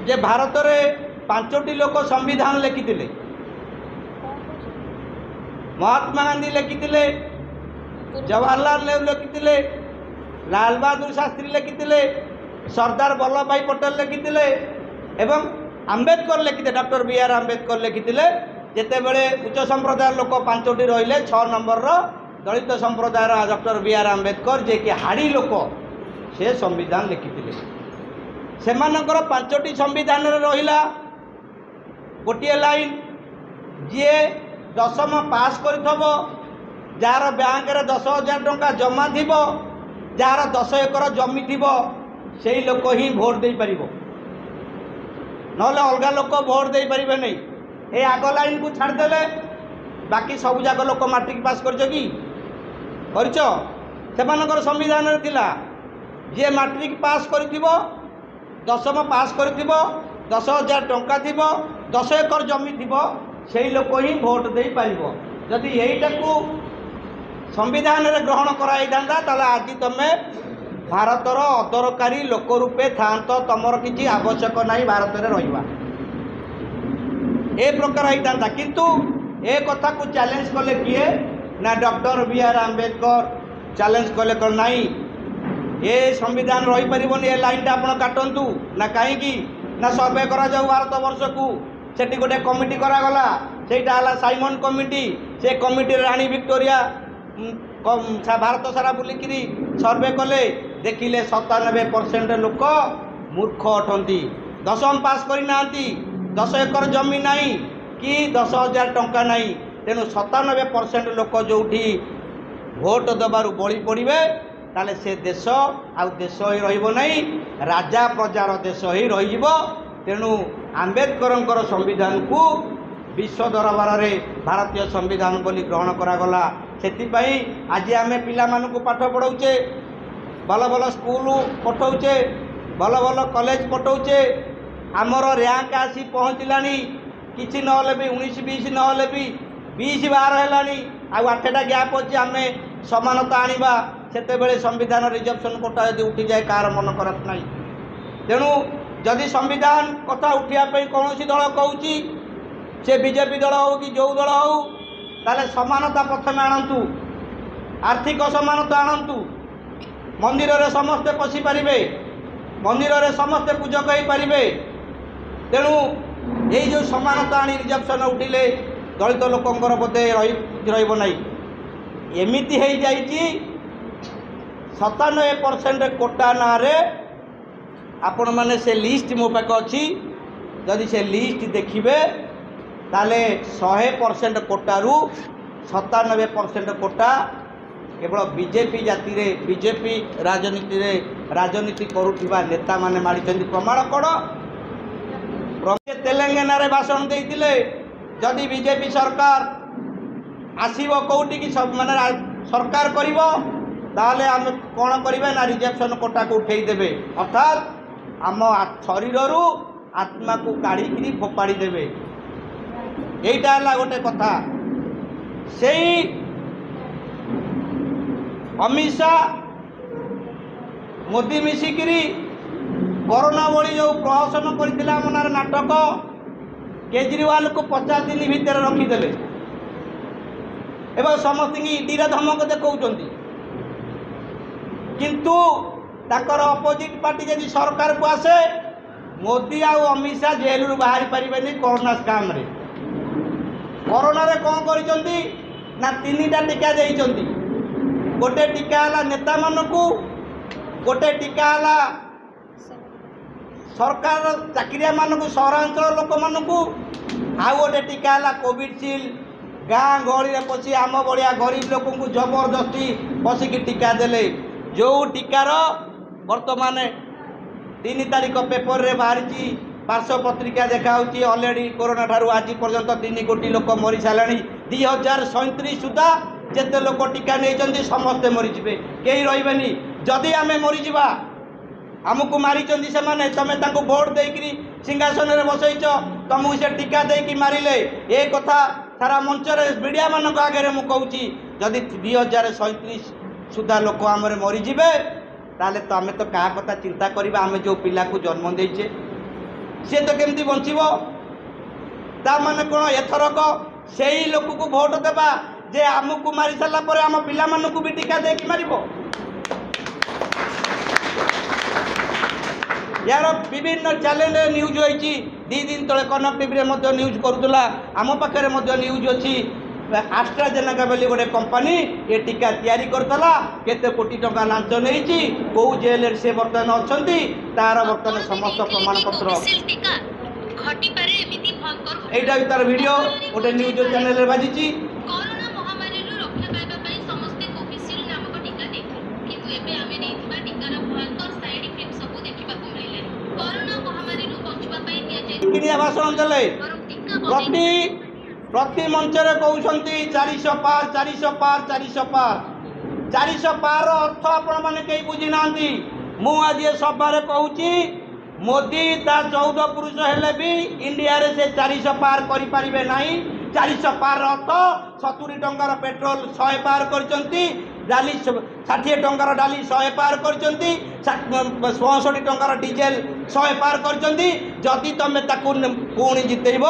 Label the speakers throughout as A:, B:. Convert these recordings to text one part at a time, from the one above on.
A: जे भारत में 5टी लोक संविधान लिखिथिले। महात्मा गांधी लिखिथिले, जवाहरलाल नेहरू लिखिथिले, लाल बहादुर शास्त्री लिखिथिले, सरदार वल्लभ भाई पटेल लिखिथिले एवं आंबेडकर लिखिथे, डॉक्टर बी आर आंबेडकर लिखिथिले। जेतेबेले उच्च संप्रदाय लोक 5टी रहिले 6 नंबर दलित संप्रदाय डॉक्टर बी आर आंबेडकर जे कि हाड़ी लोक से संविधान लिखिथिले। सेमानकर 5टी संविधान रहिला गोटे लाइन जी दशम पास करथबो, जार बैंक रे 10,000 टंका जमा थिबो, जार 10 एकर जमी थिबो, सेही लोक ही भोट दे परिबो, नले अलगा लोक भोट दे परिबे नहीं। ए आग लाइन को छाड़ देले बाकी सब जाक लोक मैट्रिक पास करछ कि करछ। सेमानकर संविधान रे थिला जे मैट्रिक पास करथिबो, दशम पास करथिबो, 10,000 टंका थिबो, 10 एकर जमी थिबो, सेही लोक ही भोट दे पारिबो। जदि एईटाकू संविधान रे ग्रहण कराई दांदा ताले आज तमे भारतर अदरकारी लोक रूपे थांत, तमर किछि आवश्यक नाही भारत रे रहिबा, ए प्रकार होता। किंतु ए कथा को चैलेंज कले किए ना doctor B R Ambedkar challenge कले कर नाही ए संविधान रही परिबनी, ए लाइन टा आपण काटंतु ना कहीं ना सर्वे करा जाऊ भारत वर्ष को। सेठी गोटे कमिटी करा गला, सेटा हला साइमन कमिटी। से कमिटी रानी विक्टोरिया भारत सारा बुलिकी सर्वे कले, देखिले 97% लोक मूर्ख अटंती, दशम पास करना, 10 एकर जमी नहीं कि 10,000 टंका नहीं। तेणु 97% लोक जो भोट दबार बड़ी पड़े ताले से देश आ देश ही रहिबो नहीं, राजा प्रजार देश ही रहिबो। तेणु आंबेडकर संविधान को विश्व दरबार रे भारतीय संविधान बोली ग्रहण करागला। सेतिपाई आज आम पिला मानकु पाठ पढ़ाऊचे, भल भल स्कूल पठाऊचे, भल भल कॉलेज पठाऊचे, आमर रैंक आसी पहुँचलानी किसी नहले भी 19-20 नहले भी 20-12 है आउ 8टा गैप अच्छे आम समानता आनिबा सेतेबेले संविधान रिजर्वेशन कोटा यदि उठी जाए कार मन करत नहीं। तेणु जदि संविधान कथा उठापी कौन दल कहूँ से बीजेपी दल हो कि जो दल हो ताले समानता प्रथम आणतु, आर्थिक समानता आणतु, मंदिर रे समस्ते पशि पारिबे, मंदिर रे समस्ते पूजक हो पारिबे। तेणु यही जो समानता आनी रिजर्वेशन उठिले दलित लोकंर बोधे रहिबो नहीं। एमिति हो जाइछि 97% कोटा ना रे आपण माने से लिस्ट मो पाक अच्छी, जदि से लिस्ट देखिबे ताले 100% कोटारू 97% कोटा केवल बीजेपी जाति रे, बीजेपी राजनीति रे राजनीति करुथिबा नेता माने मारिचंदी। प्रमाण कण तेलंगाना रे भाषण देइतिले जदि बीजेपी सरकार आसीबो कोउटी की सब माने सरकार करिवो ताले आम कौन करिवे ना रिजर्वेशन कोटा को उठेई देबे, अर्थात आम शरीर रु आत्मा को काढ़ी फोपाड़ी देबे। एइटा हला गोटे कथा। सेई अमित शाह मोदी मिसिकिरी कोरोना भली जो प्रहसन करथिला मनार नाटक केजरीवाल को 50 दिन भितर रखीदे एवं समस्त ईडीर धमक देखौचंती। किंतु ताकर अपोजिट पार्टी जदि सरकार को आसे मोदी आ अमित शाह जेल रु बाहरी पारिबेनी कोरोना स्काम रे। कोरोना रे कौन करिसंती ना 3टा टीका देइसंती। गोटे टीका हला नेता मानकू, गोटे टीका हला सरकार चाकरिया मानकू, सहरांचल लोक मानकू, आ गोटे टीका हला कोविडशील्ड गाँ गहली पशि आम भाया गरीब लोक को जबरदस्ती बसिकी टीका देले। जो टीकार बर्तमान 3 तारिख पेपर रे बाहरी पार्श्व पत्रिका देखा अलरेडी कोरोना ठारू आज पर्यंत 3 कोटी लोक मरी सारे। 2037 सुधा जिते लोक टीका नहीं समस्ते मरीजे, कहीं रही। जदि आम मरीजा आमको मारी से तमें भोट देकरी सिंहासन में बसईच, तुमको से टीका देकी मारिले। ये कथा सारा मंचर मीडिया मान आगे मुझे कहूँ जदि 2037 सुधा लोक आम मरीजे ताले तो आम तो क्या कथा चिंता करवा। आम जो पिला को जन्म देचे सी तो केमती बंचब ताने कौन एथरक से ही लोक को भोट देवा जे आमको मारी सारा पर आम पिला भी टीका दे मार यार विभिन्न चैनल न्यूज होती 2 दिन तले कनक टीवी न्यूज करूला आम पाखे न्यूज अच्छी आस्ट्राजेनेका बोली गोटे कंपनी ये टीका तैयारी करतला केते कोटी टंका लांच नहीं कौ जेल से बर्तमान अच्छा तार बर्तमान समस्त प्रमाण पत्र एटा भी तार वीडियो गोटे न्यूज चैनल बाजी भाषण देले प्रति मंचर कहते 400 पार 400 पार 400 पार 400 पार अर्थ आपण मैंने कहीं बुझी ना मुझे आज सभार कहूँ मोदी ता 14 पुरुष हेले भी इंडिया रे से 400 पार करें ना 400 पार अर्थ 70 टंकार पेट्रोल 100 पार कर डाली 60 टंकार डाली 100 पार कर 65 टंकार डीजेल 100 पार कर जदि तुम पुणी जितेब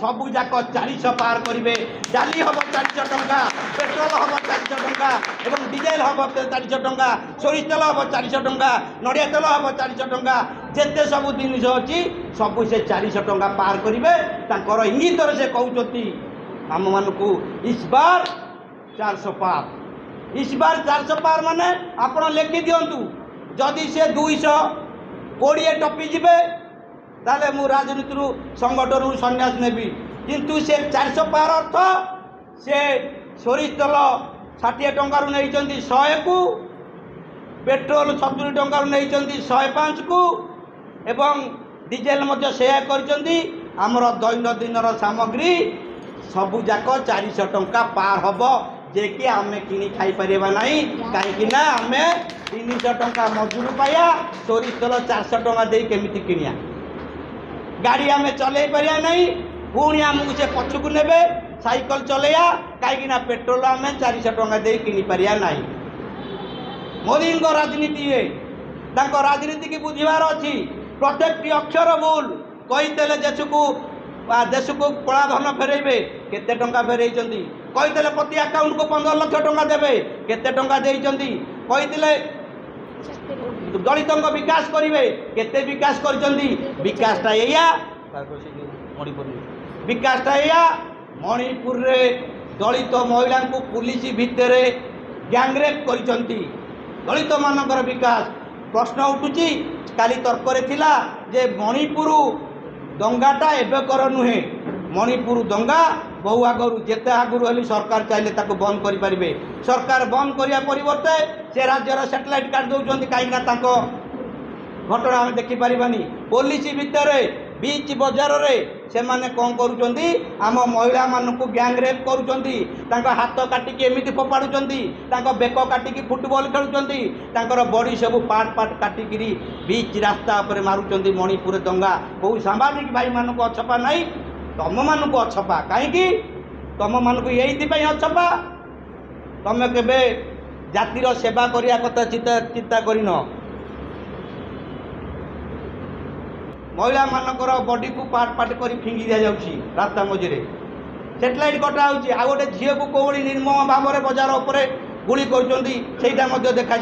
A: सबू जाक 400 पार करेंगे डाली हम 400 टंका पेट्रोल हम 400 टंका एवं डीजेल हम 400 टंका सोरिष तेल हम 400 टंका नड़िया तेल हम 400 टंका जिते सब जिन अच्छी सबू से 400 टंका पार करेंगे इंगित से कहते आम मानक इस बार 400 पार इस बार 400 पार माने आपण लिखि दिंतु जदि से 220 टपी जीवे ताले मु राजनीति संगठन सन्यास नेबी किंतु से 400 पार अर्थ से सोरिष तेल 60 टंकार नहीं 100 को पेट्रोल 70 टंकार नहीं 105 को एवं डीजेल से आमर दैनंदिन सामग्री सबू जाक 400 टंका पार हम जे कि आम कि खाई पार ना कहीं आम 300 टंका मजूर पाया सोरिष तेल 400 टंका दे केमिति किनिया गाड़ी आम चल पारिया नहीं पुणी आमको से पछक ने साइकल चलैया कहीं पेट्रोल आम 400 टंका दे कि पारिया ना मोदी राजनीति ये राजनीति की बुझार अच्छी प्रत्येक अक्षर भूल कहीते देश को कला धन फेरेबे केते टंका फेरई कहीते प्रति अकाउंट को 15 लाख टंका देवे केते टंका देइचंदी कहीते दलित विकास करेंगे केते विकास करचंदी विकासटा या मणिपुर विकासटा या मणिपुर रे दलित महिला को पुलिस भितर गैंगरेप करचंती दलित मानकर विकास प्रश्न उठुची काली तर्क थिला जे मणिपुर दंगाटा एबेकर नुहे मणिपुर दंगा बहु आगु जिते आगुरी हेली सरकार चाहिए ताको बंद करें सरकार बंद करने परिवर्ते से राज्यर सैटेलाइट काट दौरान कहीं घटना आम देखिपारानी पुलिस भितर बीच बजार रे से माने कौन करुँच आम महिला मानक गैंगरेप करुँच हाथ काटिकी एमती फोपाड़ुंट बेक काटिकी फुटबॉल खेलुंट बॉडी सब पार्ट पार्ट काटिकी बीच रास्ता पर मारुंट मणिपुर दंगा बहु सांबादिक भाई मानक अछपा नहीं तुम मानक अछपा कहीं तुम मानक ये अछपा तुम के जातिर सेवा करने कथा चिंता करन महिला मानकर बॉडी को पार्ट पार्ट कर फिंगी दि जाऊँगी रास्ता मझे सैटेलाइट कटा हो गोटे झील को कौड़ी निर्मम भाव में बजार उपर गुली कर देखा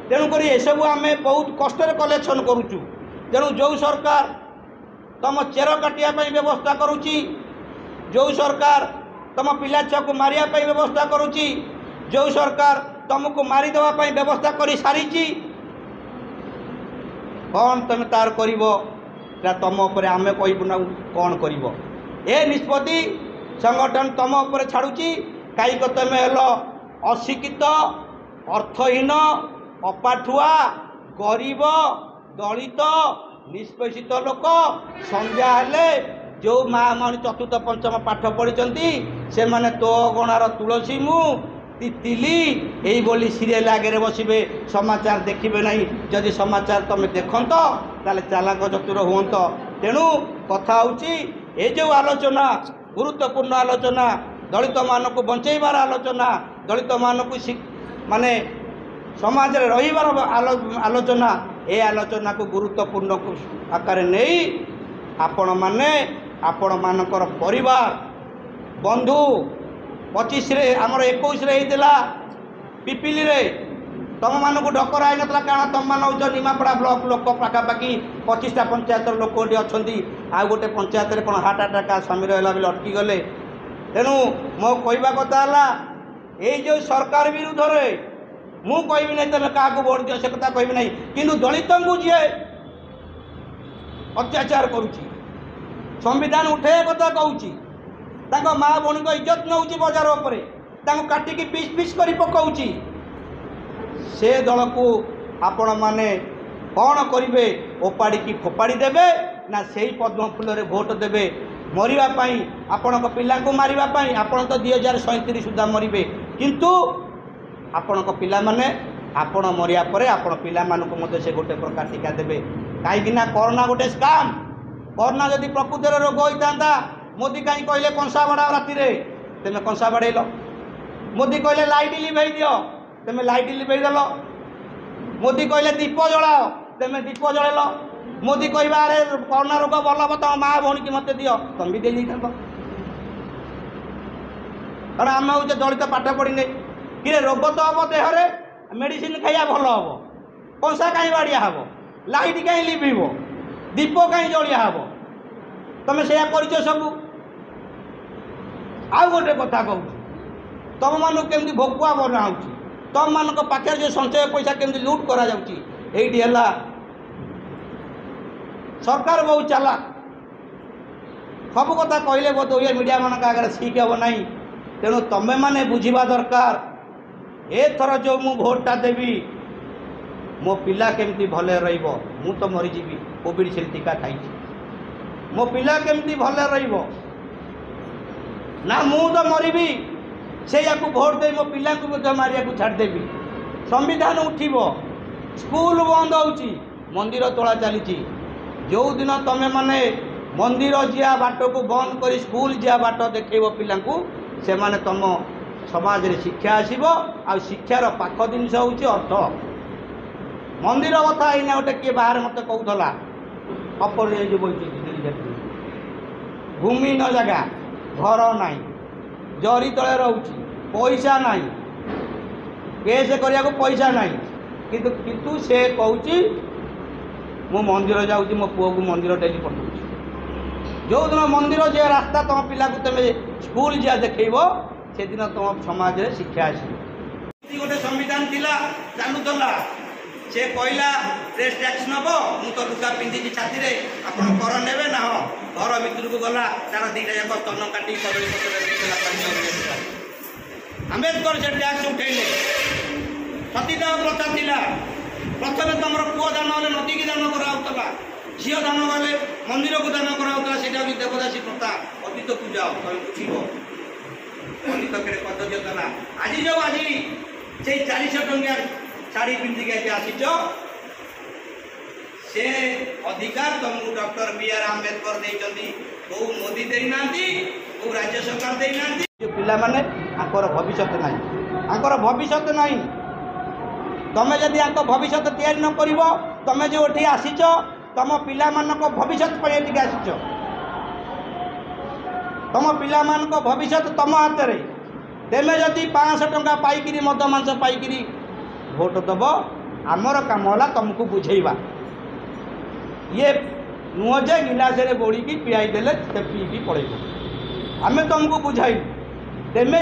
A: तेणुक एसबू आम बहुत कष्ट कलेक्शन करुचु तेणु जो सरकार तुम चेर काटापी व्यवस्था करुच्ची जो सरकार तुम पिला छुआ को मारियापी व्यवस्था करुच्ची जो सरकार तुमको मारिदेवाई व्यवस्था कर सारी कौन तुम तार कर तुम उपर आम कहबू कौन कर निष्पत्ति संगठन तुम उपर छाड़ुची कहीं तुम हेल अशिक्षित अर्थहीन अपाठुआ गरीब दलित निष्पेषित लोक संध्या हेले जो माँ मन चतुर्थ पंचम पाठ पढ़ी से माने तो गणार तुलसी मु तितिली यही बोली सीरियल आगे बसबे समाचार देखिए ना जदि समाचार तुम देखत ताले चालाक चतुर हूँ तेणु कथा ये जो आलोचना गुरुत्वपूर्ण आलोचना दलित मानक बंचेबार आलोचना दलित मानक माने समाज रे रहिबार आलोचना ये आलोचना को गुरुत्वपूर्ण आकार नहीं आपण माने आपण मानकर परिवार बंधु 25 रे आमर 21 रे होता पिपिली रे तुम मानक डकर आई नाला कारण तुम मान हूँ निमापड़ा ब्लॉक लोक पाखापाखि 25टा पंचायत लोक अच्छा आ गोटे पंचायत में कौन हार्ट अटैक स्वामी रहा बेले अटकी गले। तेणु मो कहवा कथा है जो सरकार विरुद्ध में मु कहबी नहीं तुम क्या भोट दियो से कथा कहबी नहीं किंतु दलित को जी अत्याचार करुच्ची संविधान उठे कथा कहूँ माँ भौणी को इज्जत नौ बजार उपर काटिकी पीस पीस कर पकाऊँ से दल को आपण मैने कौन करेंगे ओपाड़ी फोपाड़ी देवे ना से पद्म फूल भोट देवे मरवाई आपण पिला मारवाई आपण तो 2037 सुधा मरबे किंतु आपण पिला माने आपण मरिया परे आपण पिला मानक मते से गोटे प्रकार टीका देवे कहीं कोरोना गोटे स्काम कोरोना जदि प्रकृतिर रोग होता मोदी कहीं कहले कंसा बाड़ा राति तेमे कंसा बाड़ेल मोदी कहले लाइट लिभे दियो तेमे लाइट लिभे देल मोदी कहले दीप जलाओ तेमे दीप जलेल मोदी कहवा अरे कोरोना रोग भल हम तुम माँ भौणी की मत दियो तुम भी दे कारण आम हूँ दलित पाठ पढ़ने कि रोग तो हम देहरे मेडिसिन खाइया भल हम कंसा कहीं बाड़िया हम लाइट कहीं लिभिब दीप कहीं जलिया हम तुम से सब आउ गोटे कथा कहूँ तुम मानक केमती भोकुआ बना हो तुम मान पाखे जो संचय पैसा केमती लुट करा ये सरकार बहुत चालाक सब कथा कहले बोध हुए मीडिया मान आगे ठीक हे ना तेणु तुम्हें मैंने बुझा दरकार एथर जो मु भोटा देवी मो पिला केमती भले रहिबो मु तो मरीजी कोविड टीका खाई मो पिला केमती भले रहिबो ना मु तो मरबी से या भोट दे मो पिला को मारिया को छाड़देवी संविधान उठिब स्कूल बंद होउची मंदिर तोड़ा चली जो दिन तुम माने मंदिर जिया बाट को बंद कर स्कूल जिया बाट देखेब पिला से माने तुम समाज रे शिक्षा आसीब आ शिक्षार पाख जिनस हूँ अर्थ मंदिर कथा ही गोटे किए बाहर मत कहूला अपर जो बही भूमि न जगह घर ना जरी तले रोच पैसा ना केस करने को पैसा ना किंतु से कहूँ मु मंदिर जाऊँ मो पुओ को मंदिर डेली पठाऊँ जो दिन मंदिर जे रास्ता तुम पिला को तुम स्कूल जा देखेब से दिन तुम समाज रे शिक्षा आसी गोटे संविधान थिला चालूला से कहला ड्रेस टैक्स नब मु तो लुगा पिंधि छाती रे आप कर ने ना घर भितर को गला तार दीटा जाक तन काटी कदली पत्र आंबेडकर से टैक्स उठेले सतीदाह प्रथा थिला प्रथम तुम पुओ दान हेल्ले नदी की दान कराला झील दान गले मंदिर को दान कराला से देवदासी प्रथा अतीत को जाओ तुम बुझ अतीत पद्धति ना आज जो आज से 400 टंकिया शाढ़ी पिंधिक आसीच से अधिकार तुमको डॉक्टर बी.आर. आंबेडकर देइचंती को मोदी देना को राज्य सरकार देना पिला माने आंकर भविष्य नहीं आंकर भविष्य नहीं तुम जदि भविष्य तैयारी न कर तुम जो ये आसीच तुम पिला भविष्य आसीच तुम पिला भविष्य तुम हाथ में तेमे जदि 500 टंका पाइकी मद मांस पाइकी भोट दब आमर काम है तुमको बुझेबा ये नुह जे गिलास बोड़ी की पियाई देले पीकी पड़े आमे तुमको बुझाई तेमे